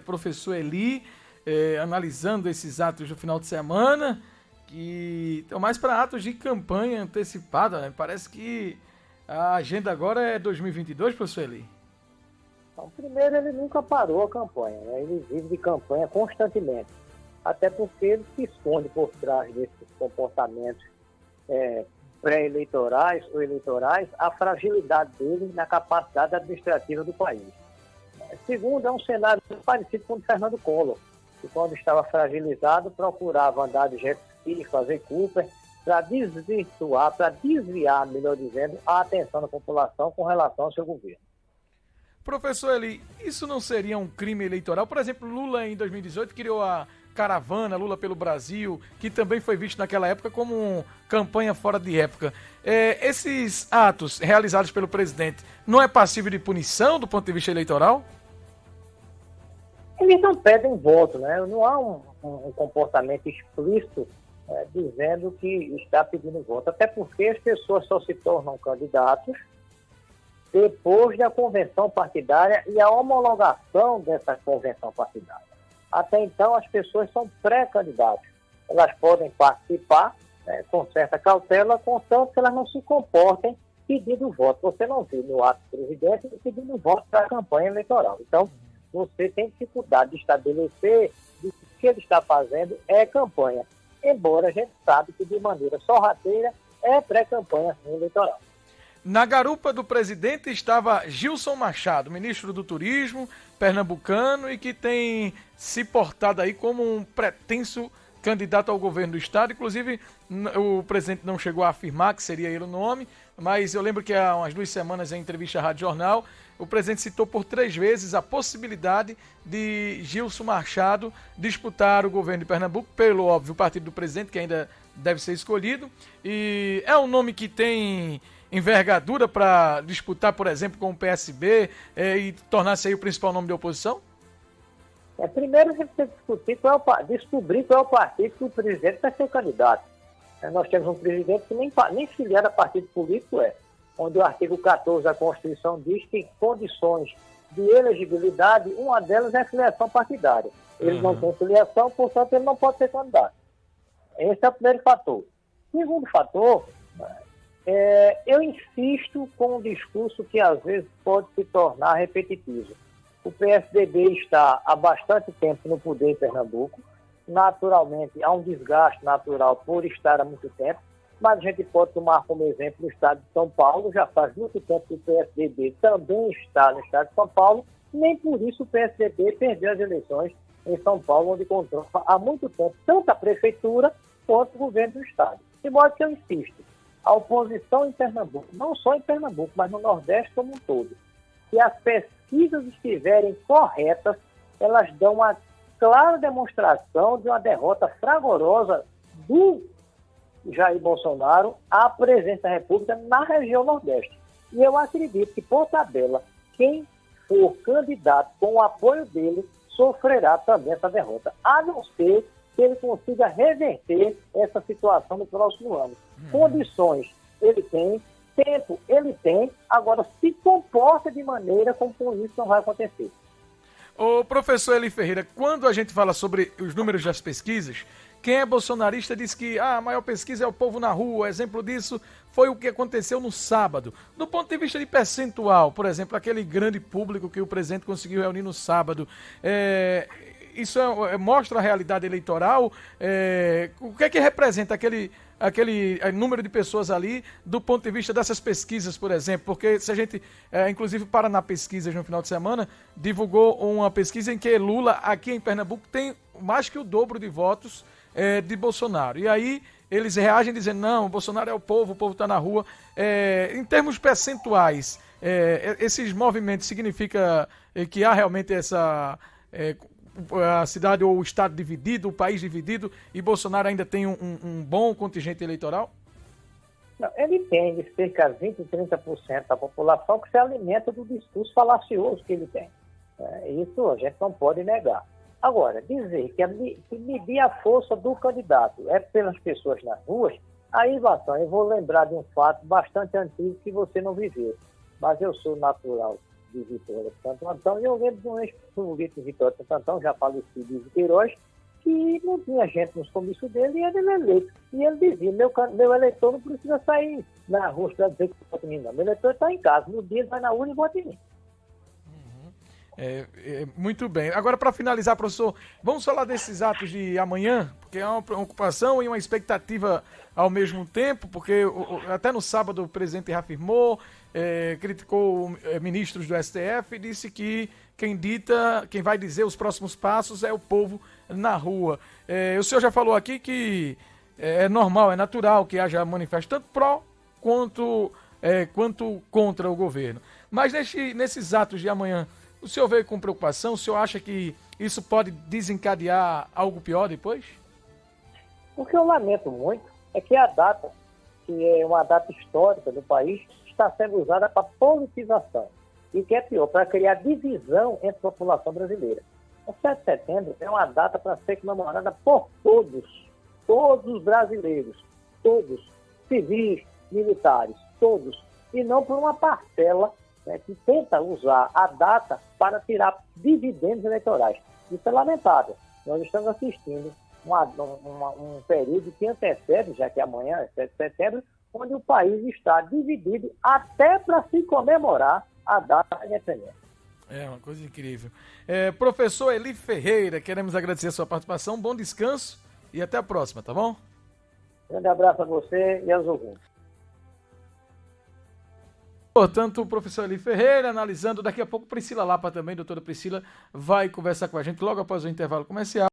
Professor Eli, analisando esses atos do final de semana, que estão mais para atos de campanha antecipada, né? Parece que a agenda agora é 2022, professor Eli. Então, primeiro, ele nunca parou a campanha, né? Ele vive de campanha constantemente, até porque ele se esconde por trás desses comportamentos pré-eleitorais ou eleitorais, a fragilidade dele na capacidade administrativa do país. Segundo, é um cenário parecido com o de Fernando Collor, que quando estava fragilizado procurava andar de jet ski, fazer Cooper, para desvirtuar, para desviar, melhor dizendo, a atenção da população com relação ao seu governo. Professor Eli, isso não seria um crime eleitoral? Por exemplo, Lula em 2018 criou a caravana Lula pelo Brasil, que também foi visto naquela época como campanha fora de época. Esses atos realizados pelo presidente não é passível de punição do ponto de vista eleitoral? Eles não pedem voto, né? Não há um comportamento explícito dizendo que está pedindo voto, até porque as pessoas só se tornam candidatos depois da convenção partidária e a homologação dessa convenção partidária. Até então, as pessoas são pré-candidatos. Elas podem participar com certa cautela, contanto que elas não se comportem pedindo voto. Você não viu no ato do presidente pedindo voto para a campanha eleitoral. Então, você tem dificuldade de estabelecer que o que ele está fazendo é campanha. Embora a gente sabe que, de maneira sorrateira, é pré-campanha eleitoral. Na garupa do presidente estava Gilson Machado, ministro do Turismo, pernambucano, e que tem se portado aí como um pretenso candidato ao governo do estado. Inclusive, o presidente não chegou a afirmar que seria ele o nome, mas eu lembro que há umas 2 semanas, em entrevista à Rádio Jornal, o presidente citou por 3 vezes a possibilidade de Gilson Machado disputar o governo de Pernambuco, pelo óbvio partido do presidente, que ainda deve ser escolhido. E é um nome que tem envergadura para disputar, por exemplo, com o PSB e tornar-se aí o principal nome da oposição? Primeiro a gente tem que descobrir qual é o partido que o presidente vai ser candidato. Nós temos um presidente que nem filiado a partido político onde o artigo 14 da Constituição diz que condições de elegibilidade, uma delas é a filiação partidária. Ele não tem filiação, portanto ele não pode ser candidato. Esse é o primeiro fator. Segundo fator, eu insisto com um discurso que às vezes pode se tornar repetitivo. O PSDB está há bastante tempo no poder em Pernambuco. Naturalmente, há um desgaste natural por estar há muito tempo, mas a gente pode tomar como exemplo o estado de São Paulo. Já faz muito tempo que o PSDB também está no estado de São Paulo, nem por isso o PSDB perdeu as eleições em São Paulo, onde controla há muito tempo tanto a prefeitura quanto o governo do estado. De modo que eu insisto, a oposição em Pernambuco, não só em Pernambuco, mas no Nordeste como um todo, se as pesquisas estiverem corretas, elas dão uma clara demonstração de uma derrota fragorosa do Jair Bolsonaro à presidência da República na região Nordeste. E eu acredito que, por tabela, quem for candidato com o apoio dele sofrerá também essa derrota, a não ser que ele consiga reverter essa situação no próximo ano. Condições ele tem, tempo ele tem, agora se comporta de maneira como isso não vai acontecer. Ô professor Eli Ferreira, quando a gente fala sobre os números das pesquisas, quem é bolsonarista diz que a maior pesquisa é o povo na rua. Exemplo disso foi o que aconteceu no sábado. Do ponto de vista de percentual, por exemplo, aquele grande público que o presidente conseguiu reunir no sábado, isso mostra a realidade eleitoral? O que é que representa aquele número de pessoas ali do ponto de vista dessas pesquisas, por exemplo? Porque se a gente, inclusive Paraná Pesquisas no final de semana, divulgou uma pesquisa em que Lula aqui em Pernambuco tem mais que o dobro de votos de Bolsonaro. E aí eles reagem dizendo, não, Bolsonaro é o povo está na rua. Em termos percentuais, esses movimentos significa que há realmente essa... a cidade ou o estado dividido, o país dividido, e Bolsonaro ainda tem um bom contingente eleitoral? Não, ele tem de cerca de 20% e 30% da população que se alimenta do discurso falacioso que ele tem. Isso a gente não pode negar. Agora, dizer que medir a força do candidato é pelas pessoas nas ruas, aí, eu vou lembrar de um fato bastante antigo que você não viveu. Mas eu sou natural de Vitória de Santo Antão, e eu lembro de um ex-político de Vitória de Santo Antão, já falecido de Queiroz, que não tinha gente nos comícios dele e ele era eleito. E ele dizia, meu eleitor não precisa sair na rua para dizer que vota em mim, não. Meu eleitor está em casa, no dia ele vai na urna e vota em mim. Muito bem. Agora, para finalizar, professor, vamos falar desses atos de amanhã, porque é uma preocupação e uma expectativa ao mesmo tempo, porque até no sábado o presidente reafirmou, criticou ministros do STF e disse que quem vai dizer os próximos passos é o povo na rua. O senhor já falou aqui que é normal, é natural que haja manifesto tanto pró quanto contra o governo. Mas nesses atos de amanhã, o senhor veio com preocupação? O senhor acha que isso pode desencadear algo pior depois? O que eu lamento muito é que a data, que é uma data histórica do país, está sendo usada para politização. E o que é pior, para criar divisão entre a população brasileira. O 7 de setembro é uma data para ser comemorada por todos os brasileiros, todos, civis, militares, todos, e não por uma parcela, né, que tenta usar a data para tirar dividendos eleitorais. Isso é lamentável. Nós estamos assistindo um período que antecede, já que amanhã é 7 de setembro, onde o país está dividido até para se comemorar a data da independência. É uma coisa incrível. Professor Eli Ferreira, queremos agradecer a sua participação, bom descanso e até a próxima, tá bom? Grande abraço a você e aos ouvintes. Portanto, o professor Eli Ferreira analisando, daqui a pouco Priscila Lapa também, doutora Priscila, vai conversar com a gente logo após o intervalo comercial.